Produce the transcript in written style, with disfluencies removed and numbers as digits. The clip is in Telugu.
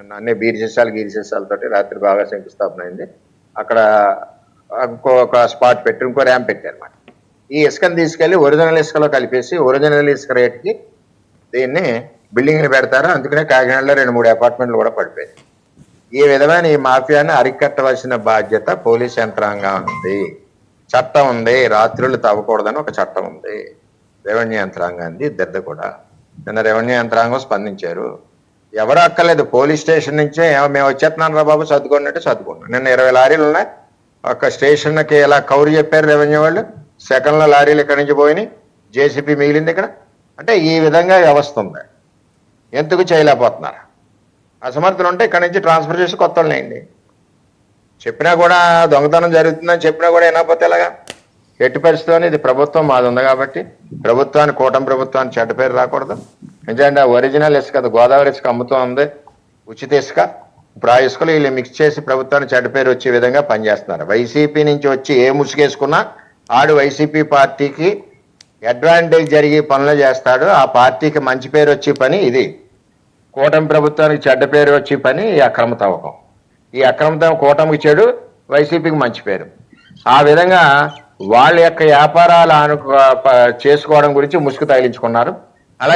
అన్ని గీర్సేసాలతోటి రాత్రి బాగా శంకుస్థాపన అయింది. అక్కడ ఇంకొక స్పాట్ పెట్టి ఇంకో ర్యాంప్ పెట్టారన్నమాట. ఈ ఇసుకని తీసుకెళ్లి ఒరిజినల్ ఇసుకలో కలిపేసి ఒరిజినల్ ఇసుక రేటుకి దీన్ని బిల్డింగ్లు పెడతారు. అందుకనే కాకినాడలో 2-3 అపార్ట్మెంట్లు కూడా పడిపోయాయి. ఈ విధమైన ఈ మాఫియాని అరికట్టవలసిన బాధ్యత పోలీస్ యంత్రాంగం ఉంది. చట్టం ఉంది, రాత్రులు తవ్వకూడదని ఒక చట్టం ఉంది. రెవెన్యూ యంత్రాంగాన్ని ఇద్దరిది కూడా. నిన్న రెవెన్యూ యంత్రాంగం స్పందించారు. ఎవరు అక్కర్లేదు, పోలీస్ స్టేషన్ నుంచే మేము వచ్చేస్తున్నాను రా బాబు సర్దుకోండి సర్దుకున్నాం. నిన్న 20 లారీలు ఉన్నాయి. ఒక స్టేషన్కి ఇలా కౌరు చెప్పారు రెవెన్యూ వాళ్ళు. సెకండ్లో లారీలు ఇక్కడి నుంచి పోయినాయి, జేసీపీ మిగిలింది ఇక్కడ. అంటే ఈ విధంగా వ్యవస్థ ఉంది. ఎందుకు చేయలేకపోతున్నారు? అసమర్థులు ఉంటే ఇక్కడి నుంచి ట్రాన్స్ఫర్ చేసి కొత్త వాళ్ళేయండి. చెప్పినా కూడా దొంగతనం జరుగుతుందని చెప్పినా కూడా వినకపోతే ఎలాగా? ఎట్టి పరిస్థితుల్లో ఇది ప్రభుత్వం మాది ఉంది కాబట్టి ప్రభుత్వాన్ని, కూటమి ప్రభుత్వాన్ని చెడ్డ పేరు రాకూడదు. ఎందుకంటే ఒరిజినల్ ఇసుక, గోదావరి ఇసుక అమ్ముతూ ఉంది, ఉచిత ఇసుక. ఇప్పుడు ఆ ఇసుకలు వీళ్ళు మిక్స్ చేసి ప్రభుత్వాన్ని చెడ్డ పేరు వచ్చే విధంగా పనిచేస్తున్నారు. వైసీపీ నుంచి వచ్చి ఏ ముసుగేసుకున్నా ఆడు వైసీపీ పార్టీకి అడ్వాంటేజ్ జరిగే పనులు చేస్తాడు. ఆ పార్టీకి మంచి పేరు వచ్చే పని ఇది. కూటమి ప్రభుత్వానికి చెడ్డ పేరు వచ్చే పని ఈ అక్రమ తవ్వకం. ఈ అక్రమ తవ్వకం కూటమికి చెడు, వైసీపీకి మంచి పేరు. ఆ విధంగా వాళ్ళ యొక్క వ్యాపారాలు చేసుకోవడం గురించి ముసుగు తగిలించుకున్నారు.